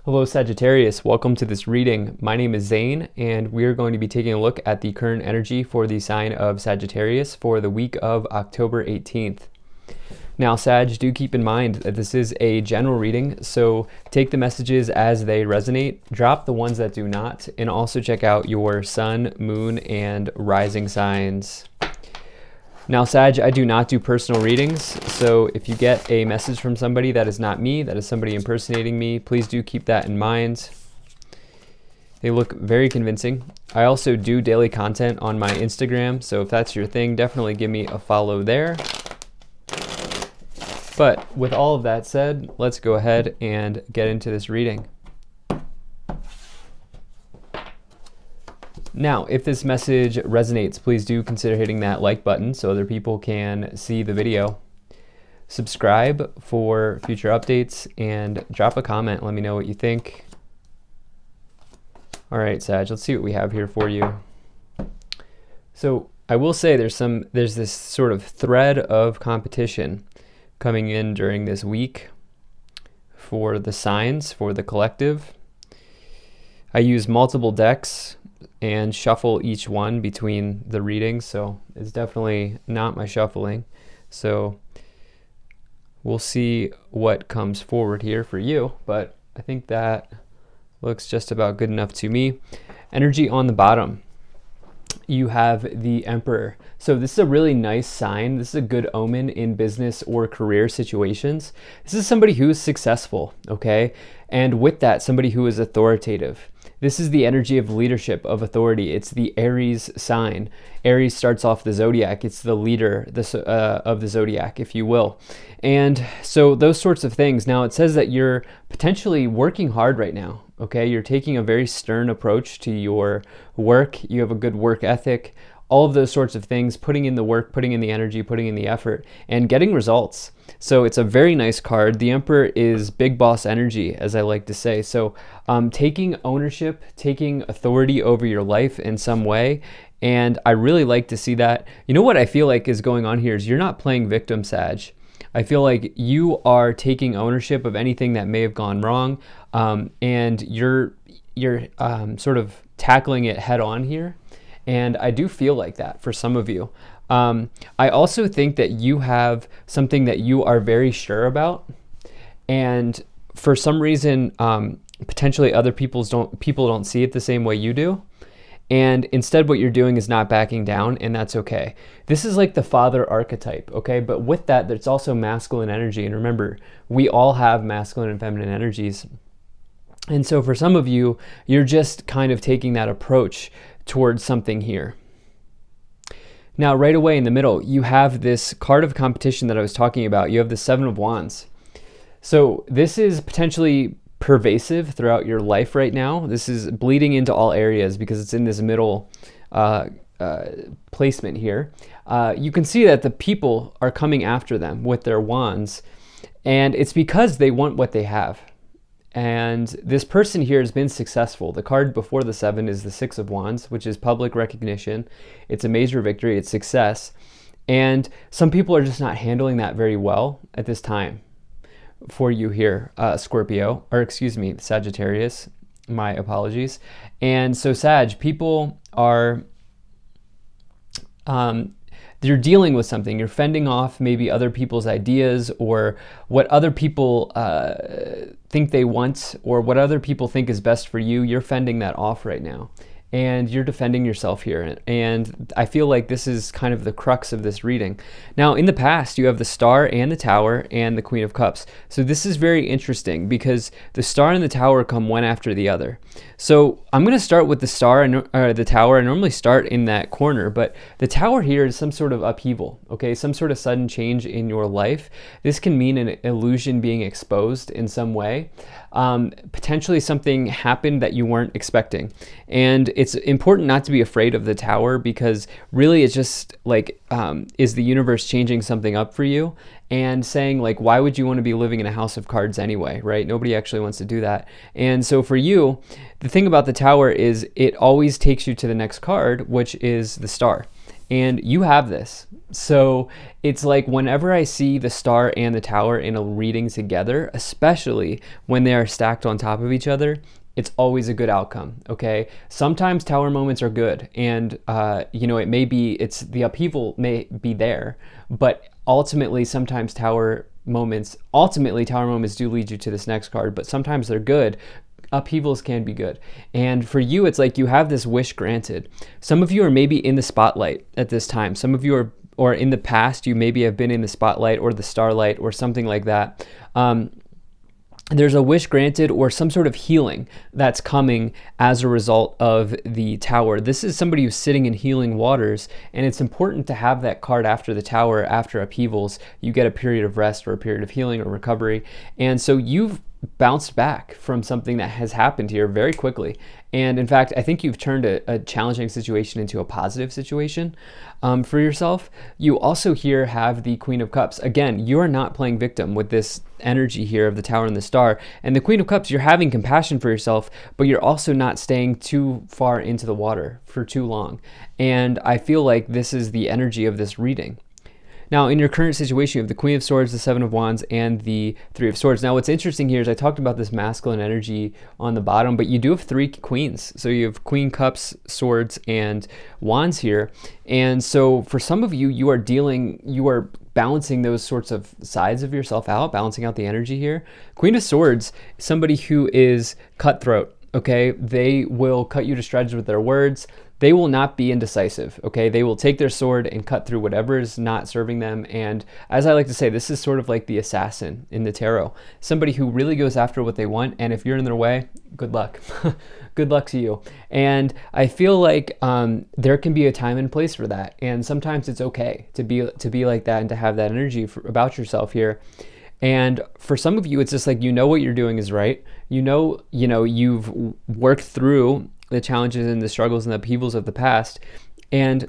Hello Sagittarius, welcome to this reading. My name is Zane and we're going to be taking a look at the current energy for the sign of Sagittarius for the week of October 18th. Now Sag, do keep in mind that this is a general reading, so take the messages as they resonate, drop the ones that do not, and also check out your sun, moon, and rising signs. Now Sag, I do not do personal readings, so if you get a message from somebody that is not me, that is somebody impersonating me, please do keep that in mind. They look very convincing. I also do daily content on my Instagram, so if that's your thing, definitely give me a follow there. But with all of that said, let's go ahead and get into this reading. Now, if this message resonates, please do consider hitting that like button so other people can see the video. Subscribe for future updates and drop a comment. Let me know what you think. All right, Sag, let's see what we have here for you. So I will say there's this sort of thread of competition coming in during this week for the signs, for the collective. I use multiple decks and shuffle each one between the readings, so it's definitely not my shuffling. So we'll see what comes forward here for you, but I think that looks just about good enough to me. Energy on the bottom, you have the Emperor. So this is a really nice sign. This is a good omen in business or career situations. This is somebody who is successful, okay? And with that, somebody who is authoritative. This is the energy of leadership, of authority. It's the Aries sign. Aries starts off the zodiac. It's the leader of the zodiac, if you will. And so those sorts of things. Now it says that you're potentially working hard right now, okay? You're taking a very stern approach to your work. You have a good work ethic, all of those sorts of things, putting in the work, putting in the energy, putting in the effort, and getting results. So it's a very nice card. The Emperor is big boss energy, as I like to say. So taking ownership, taking authority over your life in some way. And I really like to see that. You know what I feel like is going on here is you're not playing victim, Sag. I feel like you are taking ownership of anything that may have gone wrong, and you're sort of tackling it head on here. And I do feel like that for some of you. I also think that you have something that you are very sure about, and for some reason, potentially other people don't see it the same way you do. And instead what you're doing is not backing down, and that's okay. This is like the father archetype, okay? But with that, there's also masculine energy. And remember, we all have masculine and feminine energies. And so for some of you, you're just kind of taking that approach towards something here. Now, right away in the middle, you have this card of competition that I was talking about. You have the Seven of Wands. So this is potentially pervasive throughout your life right now. This is bleeding into all areas because it's in this middle placement here. You can see that the people are coming after them with their wands, and it's because they want what they have. And this person here has been successful. The card before the seven is the Six of Wands, which is public recognition. It's a major victory. It's success. And some people are just not handling that very well at this time for you here, Scorpio, or excuse me, Sagittarius. My apologies. And so Sag, people are you're dealing with something. You're fending off maybe other people's ideas or what other people think they want or what other people think is best for you. You're fending that off right now. And you're defending yourself here. And I feel like this is kind of the crux of this reading. Now, in the past, you have the Star and the Tower and the Queen of Cups. So this is very interesting because the Star and the Tower come one after the other. So I'm going to start with the Star and the Tower. I normally start in that corner, but the Tower here is some sort of upheaval, okay? Some sort of sudden change in your life. This can mean an illusion being exposed in some way. Potentially something happened that you weren't expecting. And it's important not to be afraid of the Tower because really it's just like, is the universe changing something up for you and saying like, why would you want to be living in a house of cards anyway, right? Nobody actually wants to do that. And so for you, the thing about the Tower is it always takes you to the next card, which is the Star. And you have this. So it's like whenever I see the star and the tower in a reading together, especially when they are stacked on top of each other, it's always a good outcome. Okay. Sometimes tower moments are good, and it may be it's the upheaval may be there, but ultimately tower moments do lead you to this next card, but sometimes they're good. Upheavals can be good. And for you, it's like you have this wish granted. Some of you are maybe in the spotlight at this time. Some of you are, or in the past, you maybe have been in the spotlight or the starlight or something like that. There's a wish granted or some sort of healing that's coming as a result of the tower. This is somebody who's sitting in healing waters, and it's important to have that card after the tower. After upheavals, you get a period of rest or a period of healing or recovery. And so you've bounced back from something that has happened here very quickly. And in fact, I think you've turned a challenging situation into a positive situation for yourself. You also here have the Queen of Cups. Again, you are not playing victim with this energy here of the tower and the star. And the Queen of Cups, you're having compassion for yourself, but you're also not staying too far into the water for too long. And I feel like this is the energy of this reading. Now, in your current situation, you have the Queen of Swords, the Seven of Wands, and the Three of Swords. Now, what's interesting here is I talked about this masculine energy on the bottom, but you do have three queens. So you have Queen, Cups, Swords, and Wands here. And so for some of you, you are balancing those sorts of sides of yourself out, balancing out the energy here. Queen of Swords, somebody who is cutthroat, okay? They will cut you to shreds with their words. They will not be indecisive, okay? They will take their sword and cut through whatever is not serving them. And as I like to say, this is sort of like the assassin in the tarot, somebody who really goes after what they want. And if you're in their way, good luck. Good luck to you. And I feel like there can be a time and place for that. And sometimes it's okay to be like that and to have that energy about yourself here. And for some of you, it's just like, what you're doing is right. You've worked through the challenges and the struggles and the upheavals of the past. And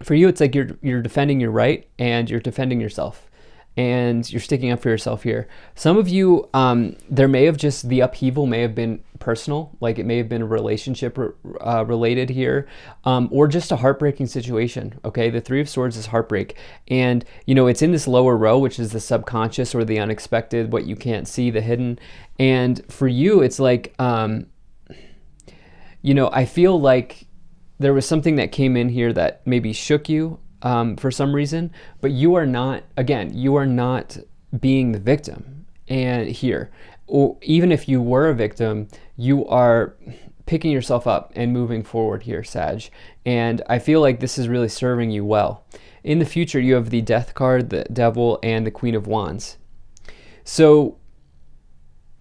for you, it's like you're defending your right and you're defending yourself and you're sticking up for yourself here. Some of you, the upheaval may have been personal, like it may have been a relationship related here, or just a heartbreaking situation. Okay. The Three of Swords is heartbreak. And, it's in this lower row, which is the subconscious or the unexpected, what you can't see, the hidden. And for you, it's like, I feel like there was something that came in here that maybe shook you for some reason, but you are not being the victim. And here, or even if you were a victim, you are picking yourself up and moving forward here, Sag. And I feel like this is really serving you well. In the future, you have the Death card, the Devil, and the Queen of Wands. So,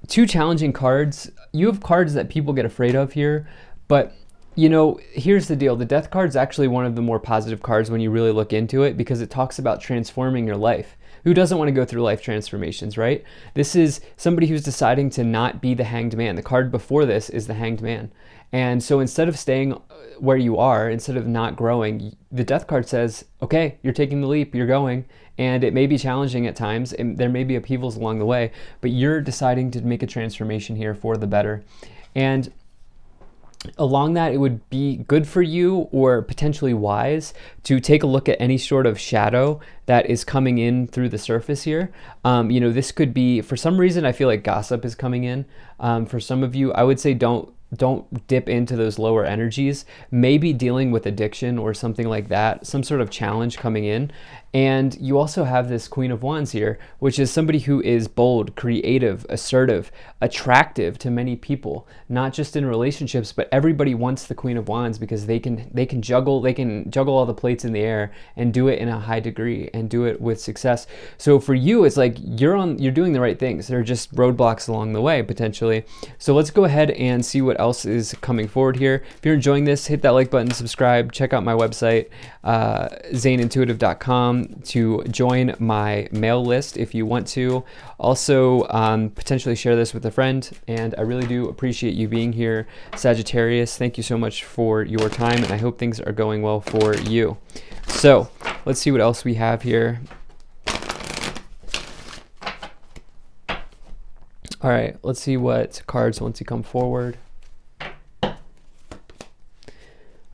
two challenging cards. You have cards that people get afraid of here. But, here's the deal. The Death card is actually one of the more positive cards when you really look into it, because it talks about transforming your life. Who doesn't want to go through life transformations, right? This is somebody who's deciding to not be the Hanged Man. The card before this is the Hanged Man. And so instead of staying where you are, instead of not growing, the Death card says, okay, you're taking the leap, you're going, and it may be challenging at times, and there may be upheavals along the way, but you're deciding to make a transformation here for the better. And along that, it would be good for you, or potentially wise, to take a look at any sort of shadow that is coming in through the surface here. This could be, for some reason, I feel like gossip is coming in. For some of you, I would say don't dip into those lower energies. Maybe dealing with addiction or something like that, some sort of challenge coming in. And you also have this Queen of Wands here, which is somebody who is bold, creative, assertive, attractive to many people, not just in relationships, but everybody wants the Queen of Wands because they can juggle all the plates in the air and do it in a high degree and do it with success. So for you, it's like you're doing the right things. There are just roadblocks along the way potentially. So let's go ahead and see what else is coming forward here. If you're enjoying this, hit that like button, subscribe, check out my website, zaneintuitive.com, to join my mail list if you want to. Also, potentially share this with a friend. And I really do appreciate you being here, Sagittarius. Thank you so much for your time, and I hope things are going well for you. So let's see what else we have here. All right, let's see what cards want to come forward.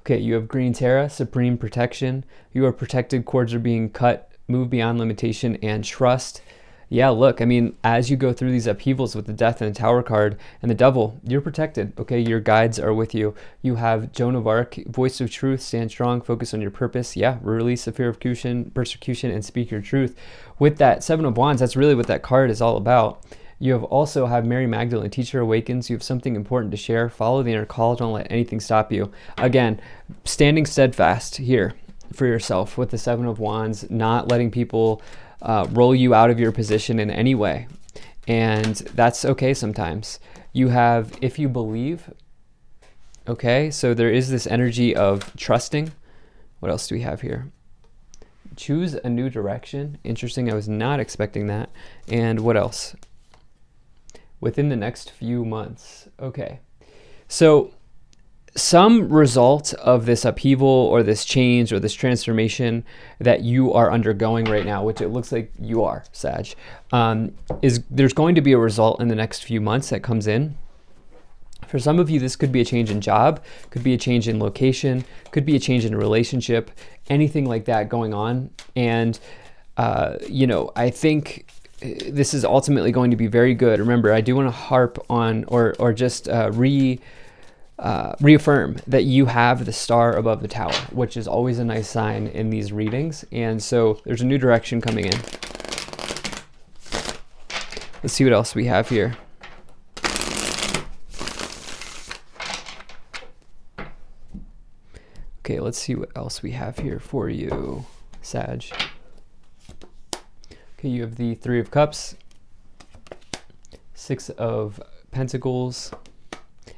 Okay, you have green Terra, supreme protection. You are protected, cords are being cut, move beyond limitation, and trust. Yeah, look, I mean, as you go through these upheavals with the Death and the Tower card and the Devil, you're protected, okay? Your guides are with you. You have Joan of Arc, voice of truth, stand strong, focus on your purpose. Yeah, release the fear of persecution, and speak your truth. With that Seven of Wands, that's really what that card is all about. You have also have Mary Magdalene, teacher awakens. You have something important to share. Follow the inner call. Don't let anything stop you. Again, standing steadfast here for yourself with the Seven of Wands, not letting people roll you out of your position in any way. And that's okay sometimes. You have, if you believe, okay? So there is this energy of trusting. What else do we have here? Choose a new direction. Interesting. I was not expecting that. And what else? Within the next few months. Okay. So some result of this upheaval or this change or this transformation that you are undergoing right now, which it looks like you are, Sag, is there's going to be a result in the next few months that comes in. For some of you, this could be a change in job, could be a change in location, could be a change in a relationship, anything like that going on. And, I think this is ultimately going to be very good. Remember, I do want to harp on or just reaffirm that you have the star above the tower, which is always a nice sign in these readings. And so there's a new direction coming in. Let's see what else we have here. Okay, let's see what else we have here for you, Sag. Okay, you have the Three of Cups, Six of Pentacles,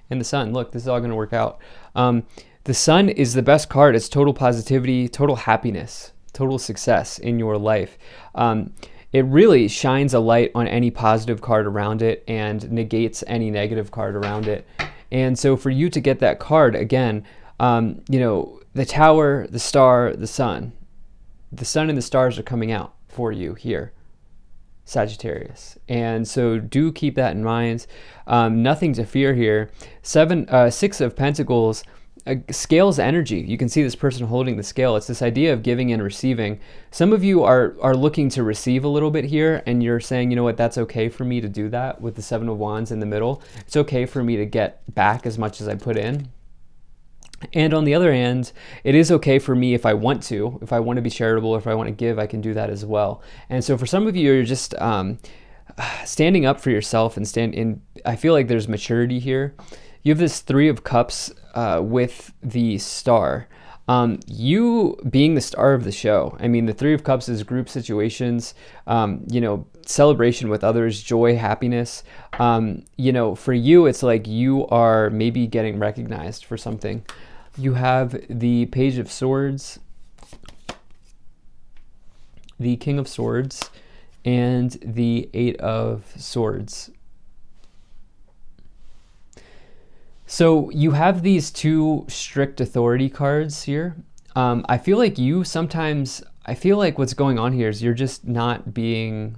and the Sun. Look, this is all going to work out. The Sun is the best card. It's total positivity, total happiness, total success in your life. It really shines a light on any positive card around it and negates any negative card around it. And so for you to get that card, again, the Tower, the Star, the Sun and the stars are coming out for you here, Sagittarius. And so do keep that in mind. Nothing to fear here. Six of Pentacles scales energy. You can see this person holding the scale. It's this idea of giving and receiving. Some of you are looking to receive a little bit here, and you're saying, you know what, that's okay for me to do that with the Seven of Wands in the middle. It's okay for me to get back as much as I put in. And on the other hand, it is okay for me if I want to be charitable, or if I want to give, I can do that as well. And so for some of you, you're just standing up for yourself and I feel like there's maturity here. You have this Three of Cups with the Star. You being the star of the show. I mean, the Three of Cups is group situations, celebration with others, joy, happiness. For you, it's like you are maybe getting recognized for something. You have the Page of Swords, the King of Swords, and the Eight of Swords. So you have these two strict authority cards here. I feel like what's going on here is you're just not being,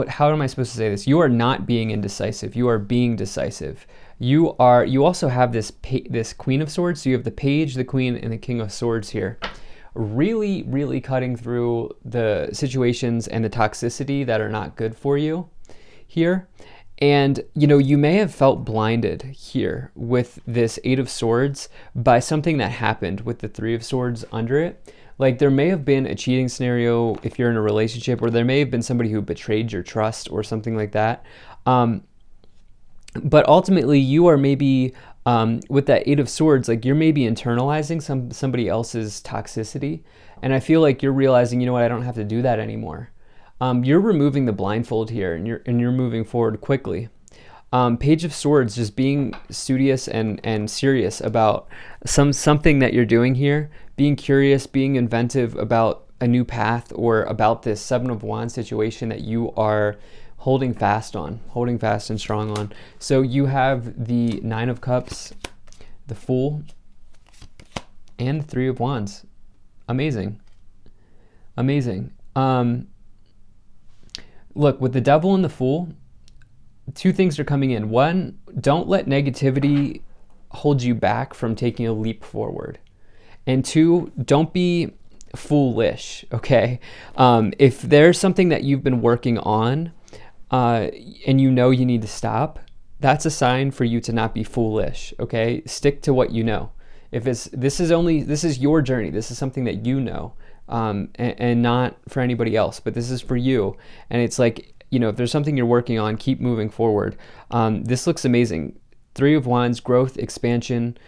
how am I supposed to say this? You are not being indecisive. You are being decisive. You also have this Queen of Swords. So you have the Page, the Queen, and the King of Swords here. Really, really cutting through the situations and the toxicity that are not good for you here. And, you may have felt blinded here with this Eight of Swords by something that happened with the Three of Swords under it. Like there may have been a cheating scenario if you're in a relationship, or there may have been somebody who betrayed your trust or something like that. But ultimately you are maybe, with that Eight of Swords, like you're maybe internalizing somebody else's toxicity. And I feel like you're realizing, you know what, I don't have to do that anymore. You're removing the blindfold here, and you're moving forward quickly. Page of Swords, just being studious and serious about something that you're doing here, being curious, being inventive about a new path, or about this Seven of Wands situation that you are holding fast and strong on. So you have the Nine of Cups, the Fool, and the Three of Wands. Amazing. Look, with the Devil and the Fool, two things are coming in. One, don't let negativity hold you back from taking a leap forward. And 2, don't be foolish, okay? If there's something that you've been working on and you know you need to stop, that's a sign for you to not be foolish, okay? Stick to what you know. If this is your journey. This is something that you know, and not for anybody else, but this is for you. And it's like, if there's something you're working on, keep moving forward. This looks amazing. 3 of Wands, growth, expansion,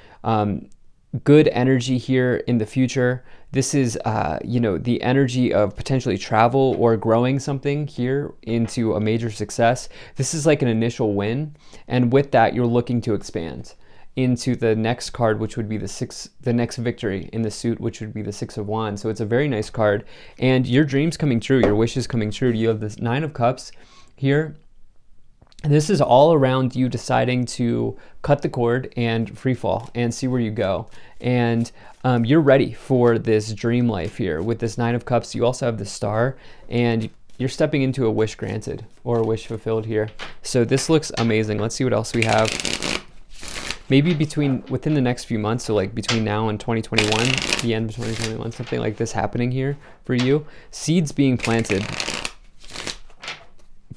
good energy here in the future. This is, the energy of potentially travel or growing something here into a major success. This is like an initial win. And with that, you're looking to expand into the next card, which would be the next victory in the suit, which would be the 6 of Wands. So it's a very nice card. And your dreams coming true, your wishes coming true. You have this 9 of Cups here. This is all around you deciding to cut the cord and free fall and see where you go. And you're ready for this dream life here. With this 9 of Cups, you also have the Star, and you're stepping into a wish granted or a wish fulfilled here. So this looks amazing. Let's see what else we have. Maybe within the next few months, so like between now and 2021, the end of 2021, something like this happening here for you. Seeds being planted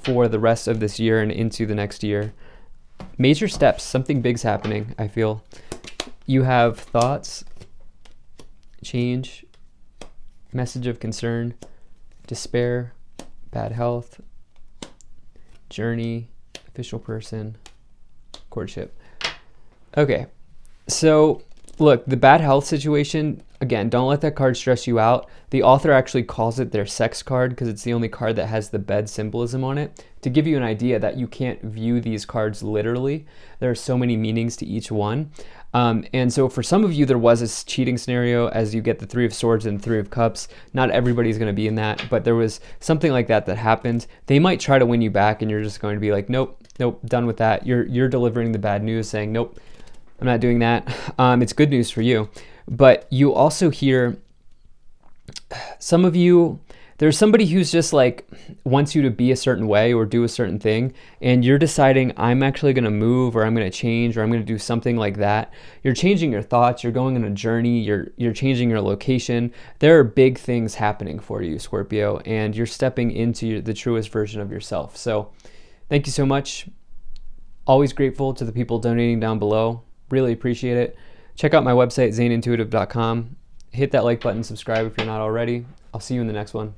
for the rest of this year and into the next year. Major steps, something big's happening, I feel. You have thoughts, change, message of concern, despair, bad health, journey, official person, courtship. Okay, so look, the bad health situation, again, don't let that card stress you out. The author actually calls it their sex card because it's the only card that has the bed symbolism on it, to give you an idea that you can't view these cards literally. There are so many meanings to each one. And so for some of you, there was this cheating scenario as you get the 3 of Swords and 3 of Cups. Not everybody's going to be in that, but there was something like that happened. They might try to win you back and you're just going to be like, nope, done with that. You're delivering the bad news saying, nope, I'm not doing that. It's good news for you. But you also hear some of you, there's somebody who's just like wants you to be a certain way or do a certain thing, and you're deciding, I'm actually going to move, or I'm going to change, or I'm going to do something like that. You're changing your thoughts. You're going on a journey. You're changing your location. There are big things happening for you, Scorpio, and you're stepping into the truest version of yourself. So thank you so much. Always grateful to the people donating down below. Really appreciate it. Check out my website, zanintuitive.com. Hit that like button, subscribe if you're not already. I'll see you in the next one.